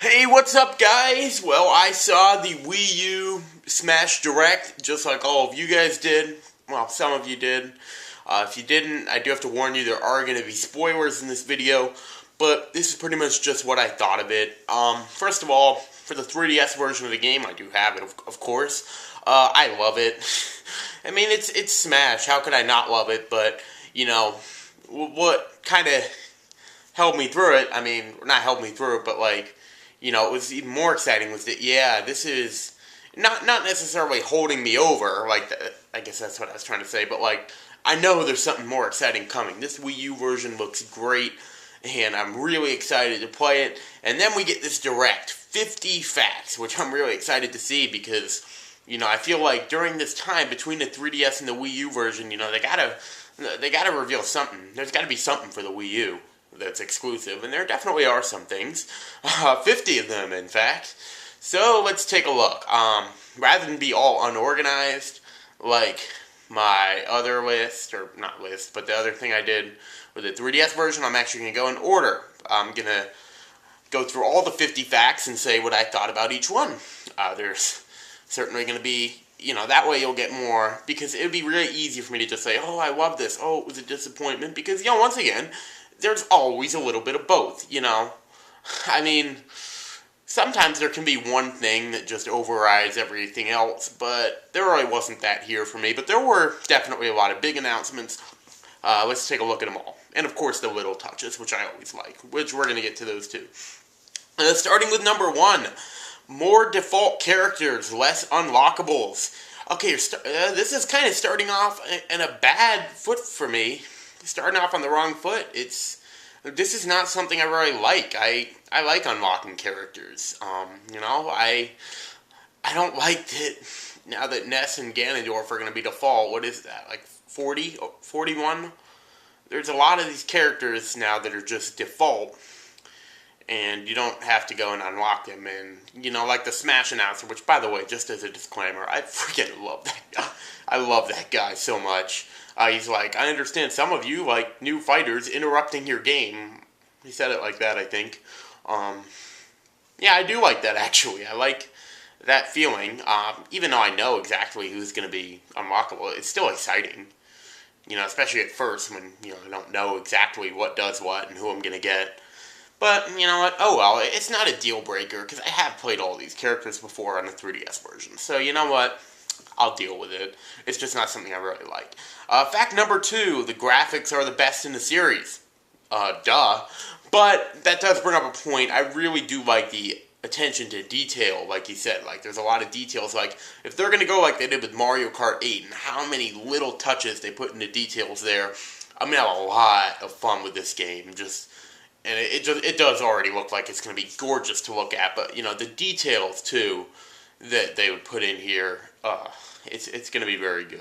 Hey, what's up, guys? Well, I saw the Wii U Smash Direct, just like all of you guys did. Well, some of you did. If you didn't, I do have to warn you, there are going to be spoilers in this video, but this is pretty much just what I thought of it. First of all, for the 3DS version of the game, I do have it, of course. I love it. I mean, it's Smash. How could I not love it? But, you know, what kind of held me through it, I mean, not held me through it, but like, it was even more exciting was that, yeah, this is not necessarily holding me over, like, I guess that's what I was trying to say, but like, I know there's something more exciting coming. This Wii U version looks great, and I'm really excited to play it, and then we get this Direct, 50 facts, which I'm really excited to see because, I feel like during this time between the 3DS and the Wii U version, they gotta reveal something. There's gotta be something for the Wii U that's exclusive, and there definitely are some things. 50 of them, in fact. So let's take a look. Rather than be all unorganized, like my other list, or not list, but the other thing I did with the 3DS version, I'm actually going to go in order. I'm going to go through all the 50 facts and say what I thought about each one. There's certainly going to be, that way you'll get more, because it would be really easy for me to just say, oh, I love this, oh, it was a disappointment, because, once again, there's always a little bit of both, I mean, sometimes there can be one thing that just overrides everything else, but there really wasn't that here for me. But there were definitely a lot of big announcements. Let's take a look at them all. And of course the little touches, which I always like, which we're going to get to those too. Starting with number 1, more default characters, less unlockables. Okay, this is kind of starting off in a bad foot for me. Starting off on the wrong foot. This is not something I really like. I like unlocking characters. I don't like that now that Ness and Ganondorf are going to be default. What is that, like 40? 41? There's a lot of these characters now that are just default, and you don't have to go and unlock them. And, like the Smash announcer, which, by the way, just as a disclaimer, I freaking love that guy. I love that guy so much. He's like, I understand some of you like new fighters interrupting your game. He said it like that, I think. Yeah, I do like that, actually. I like that feeling. Even though I know exactly who's going to be unlockable, it's still exciting. Especially at first when, I don't know exactly what does what and who I'm going to get. But, you know what? Oh well, it's not a deal breaker, because I have played all these characters before on the 3DS version. So, you know what? I'll deal with it. It's just not something I really like. Fact number 2, the graphics are the best in the series. Duh. But that does bring up a point. I really do like the attention to detail, like you said. Like, there's a lot of details. Like, if they're going to go like they did with Mario Kart 8 and how many little touches they put into details there, I'm going to have a lot of fun with this game. And it does already look like it's going to be gorgeous to look at. But, the details, too, that they would put in here, it's going to be very good.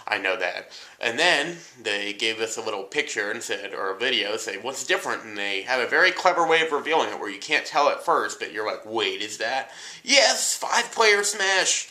I know that. And then they gave us a little picture and said, or a video, say what's different, and they have a very clever way of revealing it where you can't tell at first, but you're like, wait, is that? Yes, 5-player Smash.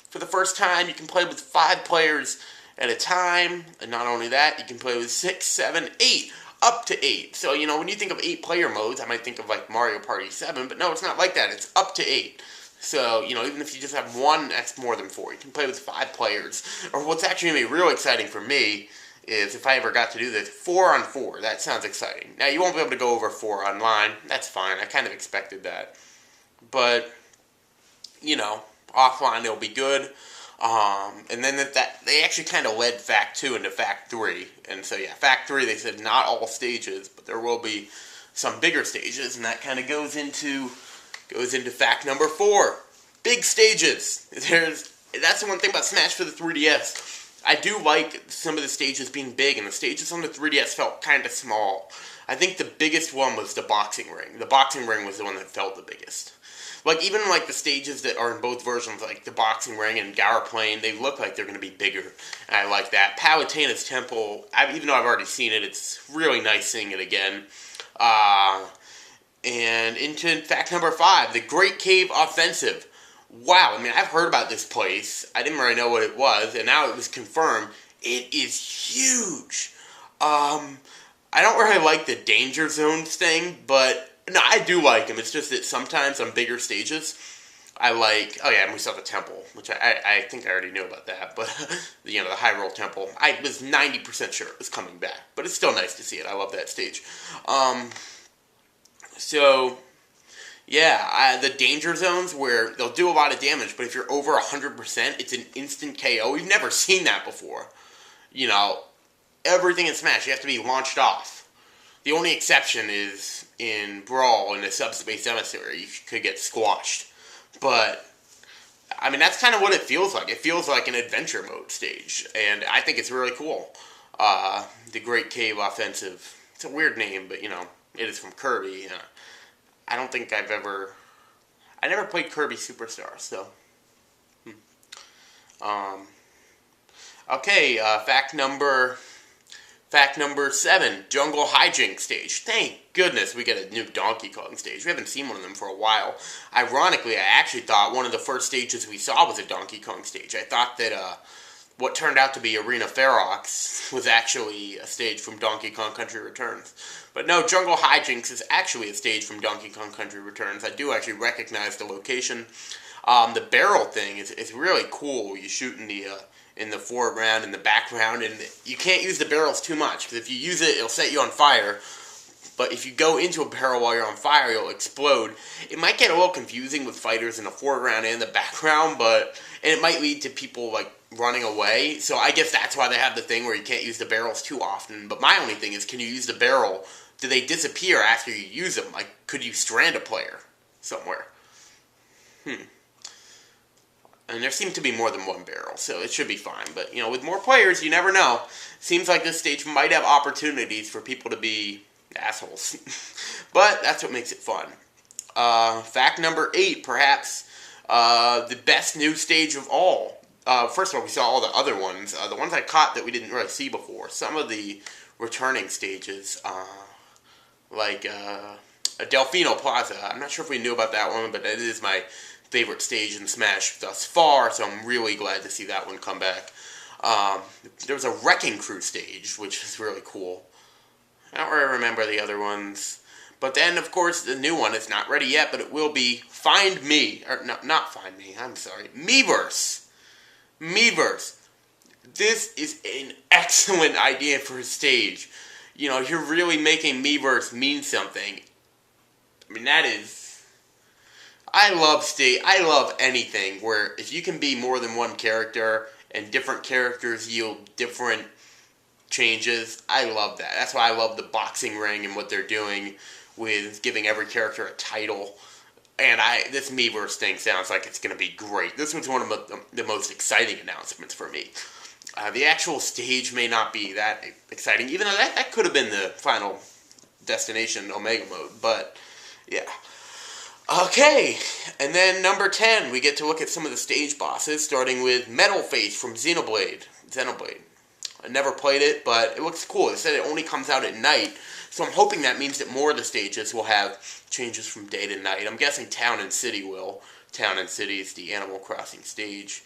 For the first time, you can play with 5 players at a time, and not only that, you can play with 6, 7, 8. Up to 8. So, when you think of 8-player modes, I might think of like Mario Party 7, but no, it's not like that. It's up to 8. So, even if you just have 1, that's more than 4. You can play with 5 players. Or what's actually going to be real exciting for me is if I ever got to do this, 4 on 4. That sounds exciting. Now, you won't be able to go over 4 online. That's fine. I kind of expected that. But, offline it'll be good. And then that they actually kind of led Fact 2 into Fact 3. And so, yeah, Fact 3, they said not all stages, but there will be some bigger stages, and that kind of goes into fact number 4. Big stages. That's the one thing about Smash for the 3DS. I do like some of the stages being big, and the stages on the 3DS felt kind of small. I think the biggest one was the boxing ring. The boxing ring was the one that felt the biggest. Like, even like the stages that are in both versions, like the boxing ring and Gower Plain, they look like they're going to be bigger. And I like that. Palutena's Temple, even though I've already seen it, it's really nice seeing it again. And into fact number 5, the Great Cave Offensive. Wow, I mean, I've heard about this place. I didn't really know what it was, and now it was confirmed. It is huge. I don't really like the Danger Zones thing, but No, I do like him. It's just that sometimes on bigger stages, I like. Oh yeah, and we saw the temple, which I think I already knew about that. But the Hyrule Temple, I was 90% sure it was coming back. But it's still nice to see it. I love that stage. So yeah, the danger zones where they'll do a lot of damage, but if you're over 100%, it's an instant KO. We've never seen that before. Everything in Smash, you have to be launched off. The only exception is in Brawl, in the Subspace Emissary, you could get squashed. But, I mean, that's kind of what it feels like. It feels like an adventure mode stage, and I think it's really cool. The Great Cave Offensive. It's a weird name, but, it is from Kirby. I don't think I never played Kirby Superstar, so. Okay, fact number 7, Jungle Hijinks stage. Thank goodness we get a new Donkey Kong stage. We haven't seen one of them for a while. Ironically, I actually thought one of the first stages we saw was a Donkey Kong stage. I thought that what turned out to be Arena Ferox was actually a stage from Donkey Kong Country Returns. But no, Jungle Hijinks is actually a stage from Donkey Kong Country Returns. I do actually recognize the location. The barrel thing is really cool. You shoot in the foreground and the background, and you can't use the barrels too much, because if you use it, it'll set you on fire. But if you go into a barrel while you're on fire, you'll explode. It might get a little confusing with fighters in the foreground and the background, and it might lead to people, running away. So I guess that's why they have the thing where you can't use the barrels too often. But my only thing is, can you use the barrel? Do they disappear after you use them? Could you strand a player somewhere? And there seems to be more than one barrel, so it should be fine. But, with more players, you never know. Seems like this stage might have opportunities for people to be assholes. But that's what makes it fun. Fact number 8, perhaps the best new stage of all. First of all, we saw all the other ones. The ones I caught that we didn't really see before. Some of the returning stages, like Delfino Plaza. I'm not sure if we knew about that one, but it is my favorite stage in Smash thus far, so I'm really glad to see that one come back. There was a Wrecking Crew stage, which is really cool. I don't really remember the other ones. But then, of course, the new one is not ready yet, but it will be Find Me. Or, no, not Find Me, I'm sorry. Miiverse. Miiverse. This is an excellent idea for a stage. You're really making Miiverse mean something. I mean, that is... I love anything where if you can be more than one character and different characters yield different changes, I love that. That's why I love the boxing ring and what they're doing with giving every character a title. And this Miiverse thing sounds like it's going to be great. This was one of the most exciting announcements for me. The actual stage may not be that exciting, even though that could have been the final destination Omega mode, but yeah. Okay, and then number 10, we get to look at some of the stage bosses, starting with Metal Face from Xenoblade. I never played it, but it looks cool. It said it only comes out at night, so I'm hoping that means that more of the stages will have changes from day to night. I'm guessing Town and City will. Town and City is the Animal Crossing stage,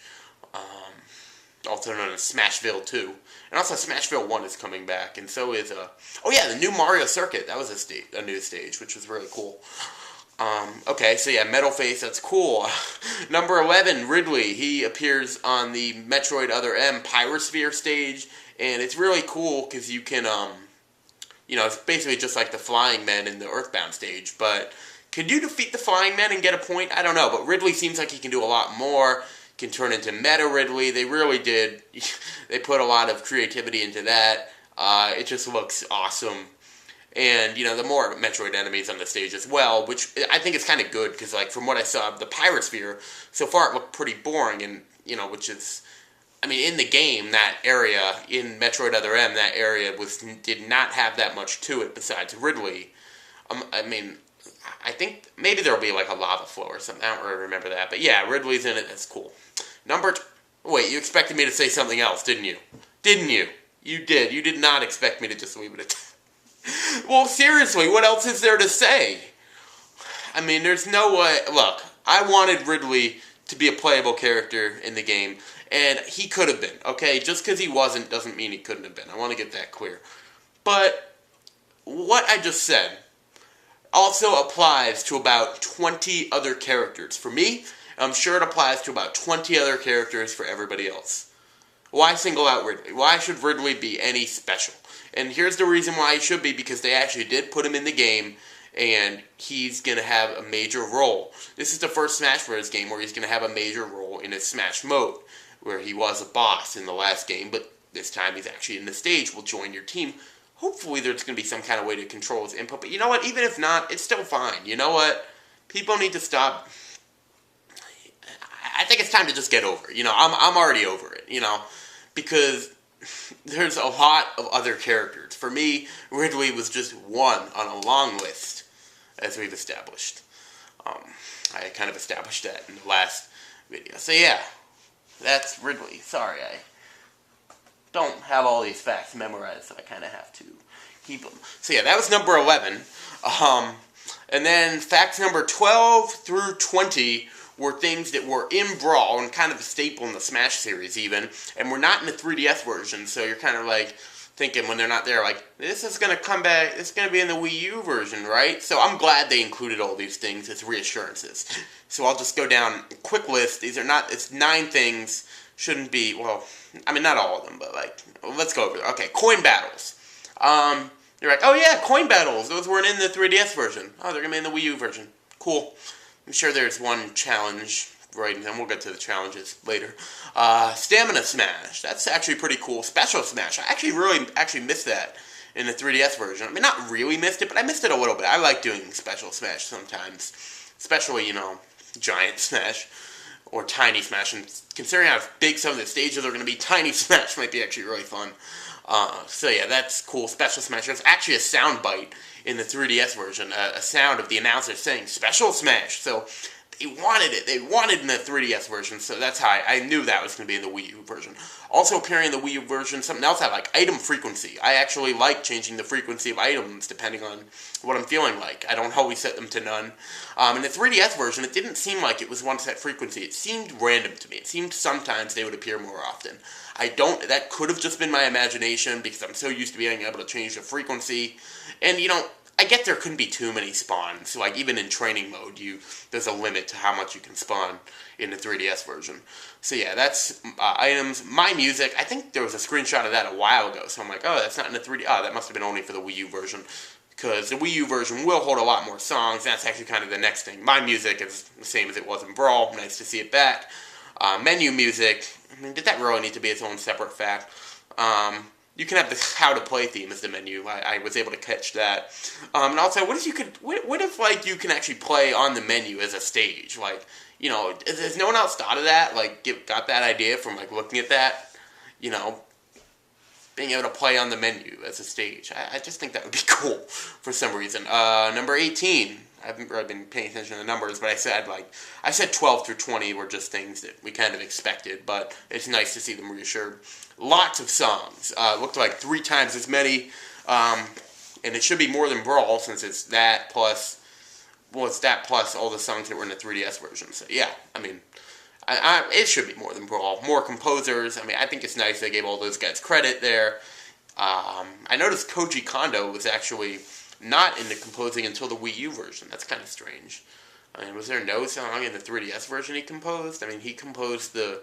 also known as Smashville 2. And also Smashville 1 is coming back, and so is, the new Mario Circuit. That was a new stage, which was really cool. Okay, so yeah, Metal Face, that's cool. Number 11, Ridley. He appears on the Metroid Other M Pyrosphere stage, and it's really cool because you can, it's basically just like the Flying Men in the Earthbound stage, but could you defeat the Flying Men and get a point? I don't know, but Ridley seems like he can do a lot more, can turn into Meta Ridley. They really did. They put a lot of creativity into that. It just looks awesome. And, the more Metroid enemies on the stage as well, which I think is kind of good, because, from what I saw of the Pyrosphere, so far it looked pretty boring, and, which is, in the game, that area, in Metroid Other M, that area did not have that much to it besides Ridley. I think maybe there'll be, a lava flow or something. I don't really remember that, but yeah, Ridley's in it, that's cool. Wait, you expected me to say something else, didn't you? Didn't you? You did. You did not expect me to just leave it at that. Well, seriously, what else is there to say? There's no way... Look, I wanted Ridley to be a playable character in the game, and he could have been, okay? Just because he wasn't doesn't mean he couldn't have been. I want to get that clear. But what I just said, also applies to about 20 other characters. For me, I'm sure it applies to about 20 other characters for everybody else. Why single out Ridley? Why should Ridley be any special? And here's the reason why he should be, because they actually did put him in the game, and he's going to have a major role. This is the first Smash Bros. Game where he's going to have a major role in his Smash mode, where he was a boss in the last game, but this time he's actually in the stage, will join your team. Hopefully there's going to be some kind of way to control his input, but you know what, even if not, it's still fine. You know what, people need to stop. I think it's time to just get over it. You know, I'm already over it, you know, because there's a lot of other characters. For me, Ridley was just one on a long list, as we've established. I kind of established that in the last video. So yeah, that's Ridley. Sorry, I don't have all these facts memorized, so I kind of have to keep them. So yeah, that was number 11. And then facts number 12 through 20 were things that were in Brawl and kind of a staple in the Smash series even, and were not in the 3DS version, so you're kind of like thinking when they're not there, like, this is going to come back, it's going to be in the Wii U version, right? So I'm glad they included all these things as reassurances. So I'll just go down a quick list. These are not, it's 9 things, shouldn't be, well, I mean, not all of them, but like, let's go over it. Okay, coin battles. You're like, oh yeah, coin battles, those weren't in the 3DS version. Oh, they're going to be in the Wii U version. Cool. I'm sure there's one challenge, right, and we'll get to the challenges later. Stamina Smash, that's actually pretty cool. Special Smash, I actually really missed that in the 3DS version. I mean, not really missed it, but I missed it a little bit. I like doing Special Smash sometimes, especially, you know, Giant Smash or Tiny Smash, and considering how big some of the stages are going to be, Tiny Smash might be actually really fun. So yeah, that's cool. Special Smash, there's actually a sound bite in the 3DS version, a sound of the announcer saying Special Smash. So they wanted it. They wanted in the 3DS version, so that's how I knew that was going to be in the Wii U version. Also appearing in the Wii U version, something else I like, item frequency. I actually like changing the frequency of items depending on what I'm feeling like. I don't always set them to none. In the 3DS version, it didn't seem like it was one set frequency. It seemed random to me. It seemed sometimes they would appear more often. That could have just been my imagination because I'm so used to being able to change the frequency. And, you know, I get there couldn't be too many spawns. Like, even in training mode, there's a limit to how much you can spawn in the 3DS version. So yeah, that's items. My Music, I think there was a screenshot of that a while ago. So I'm like, oh, that's not in the 3D. Oh, that must have been only for the Wii U version. Because the Wii U version will hold a lot more songs. That's actually kind of the next thing. My Music is the same as it was in Brawl. Nice to see it back. Menu Music, I mean, did that really need to be its own separate fact? You can have the how to play theme as the menu. I was able to catch that. And also, what if like you can actually play on the menu as a stage? Like, you know, has no one else thought of that? Like, got that idea from like looking at that? You know, being able to play on the menu as a stage. I just think that would be cool for some reason. Number 18. I haven't really been paying attention to the numbers, but I said 12 through 20 were just things that we kind of expected, but it's nice to see them reassured. Lots of songs. Looked like 3 times as many, and it should be more than Brawl since it's that plus, well, it's that plus all the songs that were in the 3DS version. So yeah, I mean, it should be more than Brawl. More composers. I mean, I think it's nice they gave all those guys credit there. I noticed Koji Kondo was actually not in the composing until the Wii U version. That's kind of strange. I mean, was there no song in the 3DS version he composed? I mean, he composed the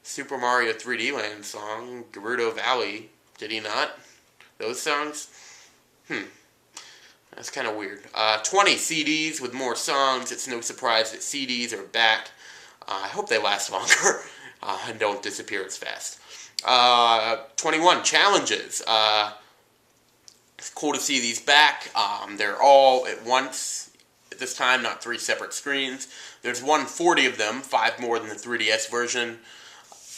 Super Mario 3D Land song, Gerudo Valley. Did he not? Those songs? That's kind of weird. 20 CDs with more songs. It's no surprise that CDs are back. I hope they last longer and don't disappear as fast. 21 challenges. It's cool to see these back. They're all at once at this time, not 3 separate screens. There's 140 of them, 5 more than the 3DS version.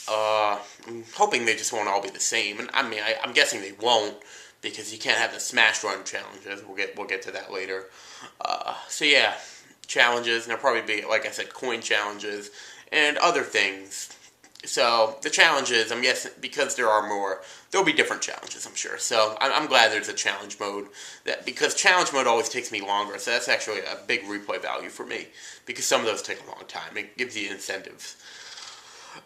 I'm hoping they just won't all be the same. And I mean, I'm guessing they won't because you can't have the Smash Run challenges. We'll get to that later. So yeah, challenges. And there'll probably be, like I said, coin challenges and other things. So, the challenges, I'm guessing, because there are more, there'll be different challenges, I'm sure. So, I'm glad there's a challenge mode, because challenge mode always takes me longer, so that's actually a big replay value for me, because some of those take a long time. It gives you incentives.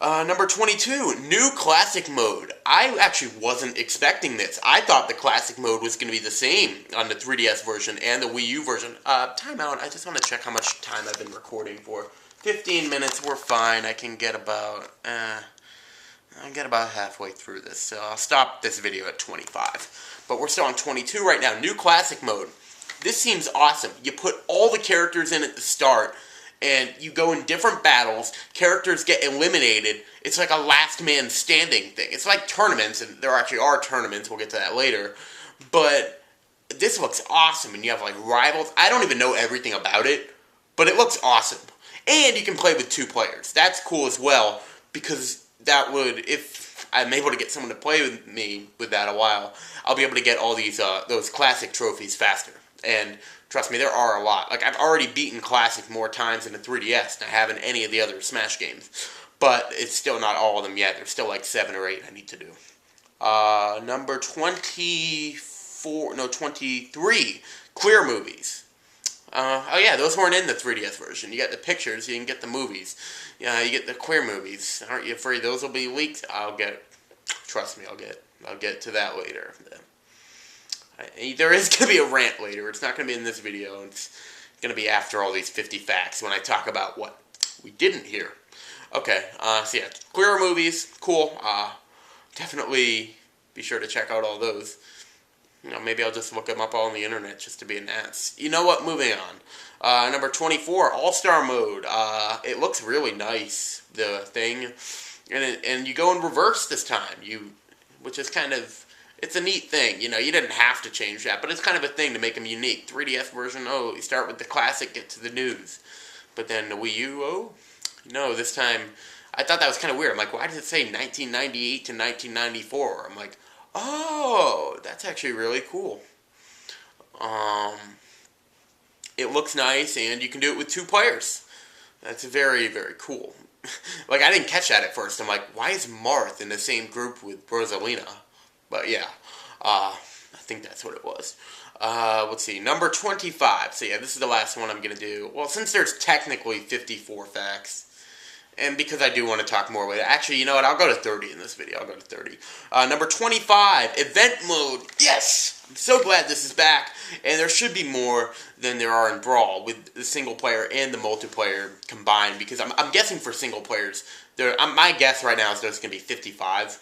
Number 22, new classic mode. I actually wasn't expecting this. I thought the classic mode was going to be the same on the 3DS version and the Wii U version. Time out. I just want to check how much time I've been recording for. 15 minutes, we're fine. I can get about halfway through this, so I'll stop this video at 25. But we're still on 22 right now. New classic mode. This seems awesome. You put all the characters in at the start, and you go in different battles, characters get eliminated. It's like a last man standing thing. It's like tournaments, and there actually are tournaments, we'll get to that later. But this looks awesome, and you have like rivals. I don't even know everything about it, but it looks awesome. And you can play with 2 players. That's cool as well, because that would, if I'm able to get someone to play with me with that a while, I'll be able to get all these those classic trophies faster. And trust me, there are a lot. Like, I've already beaten Classic more times in the 3DS than I have in any of the other Smash games. But it's still not all of them yet. There's still like 7 or 8 I need to do. Number 23, Clear Movies. Oh yeah, those weren't in the 3DS version. You got the pictures, you can get the movies. You get the Clear Movies. Aren't you afraid those will be leaked? Trust me, I'll get to that later. There is going to be a rant later. It's not going to be in this video. It's going to be after all these 50 facts when I talk about what we didn't hear. Okay, so yeah, Clear Movies, cool. Definitely be sure to check out all those. You know, maybe I'll just look them up all on the internet just to be an ass. You know what? Moving on. Number 24, All-Star Mode. It looks really nice, the thing. And you go in reverse this time, which is kind of... It's a neat thing, you know, you didn't have to change that, but it's kind of a thing to make them unique. 3DS version, you start with the classic, get to the news. But then the Wii U, no, this time, I thought that was kind of weird. I'm like, why does it say 1998 to 1994? I'm like, oh, that's actually really cool. It looks nice, and you can do it with 2 players. That's very, very cool. Like, I didn't catch that at first. I'm like, why is Marth in the same group with Rosalina? But yeah, I think that's what it was. Let's see, number 25. So yeah, this is the last one I'm going to do. Well, since there's technically 54 facts, and because I do want to talk more with it. Actually, you know what? I'll go to 30 in this video. I'll go to 30. Number 25, Event Mode. Yes! I'm so glad this is back. And there should be more than there are in Brawl with the single player and the multiplayer combined. Because I'm guessing for single players, my guess right now is there's going to be 55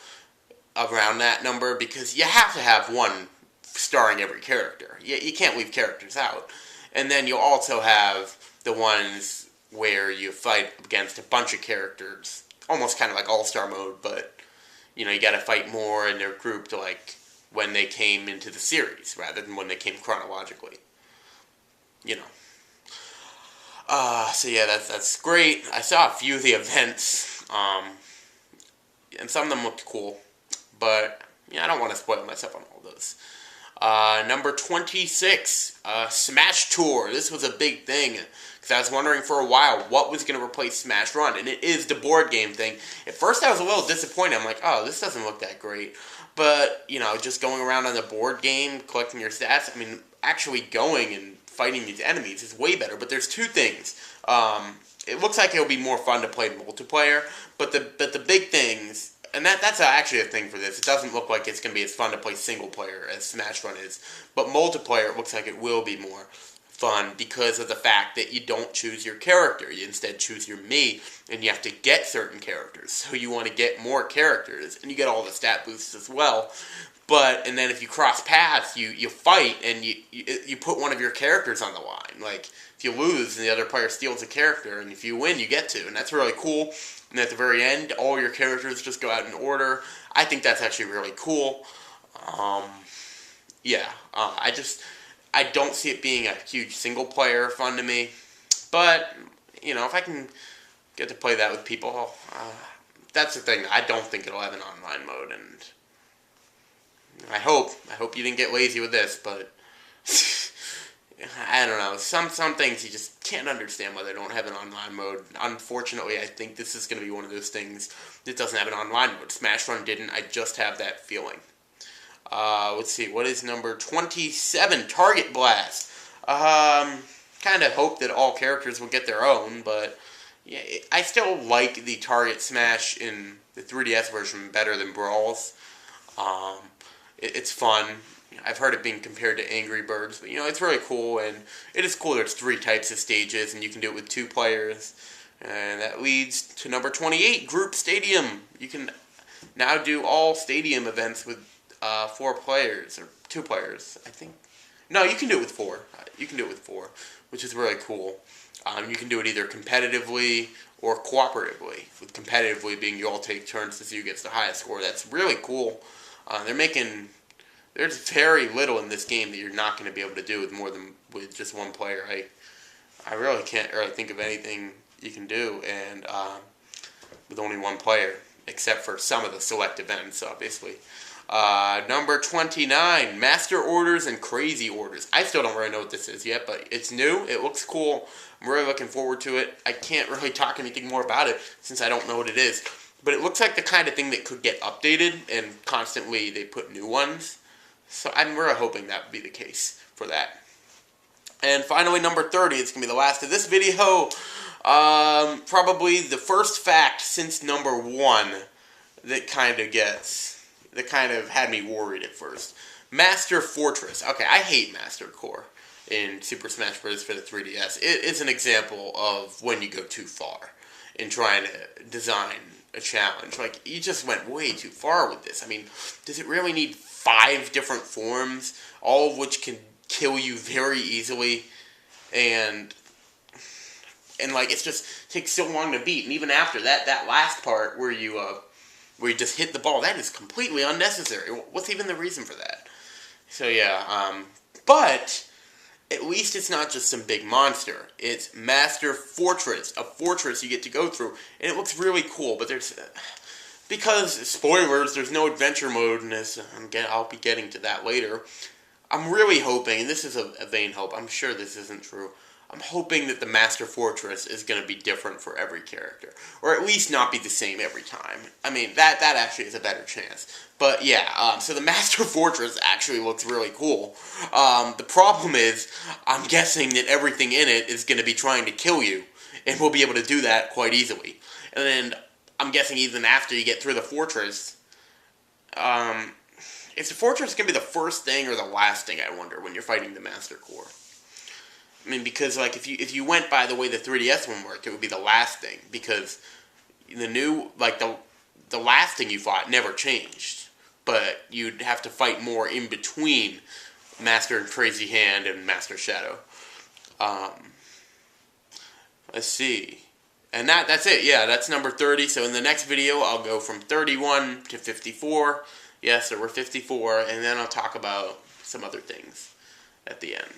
around that number. Because you have to have one starring every character. You can't leave characters out. And then you'll also have the ones where you fight against a bunch of characters, almost kind of like All-Star Mode, but, you know, you gotta fight more and they're grouped, like, when they came into the series, rather than when they came chronologically. You know. So yeah, that's great. I saw a few of the events, and some of them looked cool, but, yeah, I don't want to spoil myself on all those. Number 26, Smash Tour. This was a big thing, because I was wondering for a while what was going to replace Smash Run, and it is the board game thing. At first I was a little disappointed. I'm like, oh, this doesn't look that great. But, you know, just going around on the board game, collecting your stats, I mean, actually going and fighting these enemies is way better. But there's 2 things. It looks like it'll be more fun to play multiplayer, but the big things... And that's actually a thing for this. It doesn't look like it's going to be as fun to play single player as Smash Run is. But multiplayer, it looks like it will be more fun because of the fact that you don't choose your character. You instead choose your Mii, and you have to get certain characters. So you want to get more characters, and you get all the stat boosts as well. And then if you cross paths, you fight, and you put one of your characters on the line. Like, if you lose and the other player steals a character, and if you win, you get to. And that's really cool. And at the very end, all your characters just go out in order. I think that's actually really cool. I don't see it being a huge single-player fun to me. But, you know, if I can get to play that with people, that's the thing. I don't think it'll have an online mode, and I hope you didn't get lazy with this, but I don't know. Some things you just can't understand why they don't have an online mode. Unfortunately, I think this is going to be one of those things that doesn't have an online mode. Smash Run didn't. I just have that feeling. Let's see. What is number 27? Target Blast. Kind of hope that all characters will get their own, but, Yeah, I still like the Target Smash in the 3DS version better than Brawls. Um, it's fun. I've heard it being compared to Angry Birds, but it's really cool, and it is cool. There's 3 types of stages, and you can do it with 2 players, and that leads to number 28, Group Stadium. You can now do all stadium events with 4 players or 2 players, I think. No, you can do it with 4. You can do it with 4, which is really cool. You can do it either competitively or cooperatively. With competitively being you all take turns to see who gets the highest score. That's really cool. There's very little in this game that you're not going to be able to do with just 1 player. I really can't really think of anything you can do and with only 1 player, except for some of the select events, obviously. Number 29, Master Orders and Crazy Orders. I still don't really know what this is yet, but it's new. It looks cool. I'm really looking forward to it. I can't really talk anything more about it since I don't know what it is. But it looks like the kind of thing that could get updated, and constantly they put new ones. So I'm really hoping that would be the case for that. And finally, number 30, it's going to be the last of this video. Probably the first fact since number 1 that kind of had me worried at first. Master Fortress. Okay, I hate Master Core in Super Smash Bros. For the 3DS. It is an example of when you go too far in trying to design a challenge. Like, you just went way too far with this. I mean, does it really need 5 different forms, all of which can kill you very easily, and like, it just takes so long to beat, and even after that last part where you just hit the ball, that is completely unnecessary. What's even the reason for that? So yeah, but at least it's not just some big monster. It's Master Fortress, a fortress you get to go through, and it looks really cool, but because, spoilers, there's no adventure mode in this. I'll be getting to that later. I'm really hoping, and this is a vain hope, I'm sure this isn't true, I'm hoping that the Master Fortress is going to be different for every character. Or at least not be the same every time. I mean, that actually is a better chance. But yeah, so the Master Fortress actually looks really cool. The problem is, I'm guessing that everything in it is going to be trying to kill you. And we'll be able to do that quite easily. And then, I'm guessing even after you get through the fortress, is the fortress going to be the first thing or the last thing, I wonder, when you're fighting the Master Core? I mean, because, like, if you went by the way the 3DS one worked, it would be the last thing, because the last thing you fought never changed, but you'd have to fight more in between Master and Crazy Hand and Master Shadow. Let's see. And that's it, yeah, that's number 30, so in the next video, I'll go from 31 to 54, so we're 54, and then I'll talk about some other things at the end.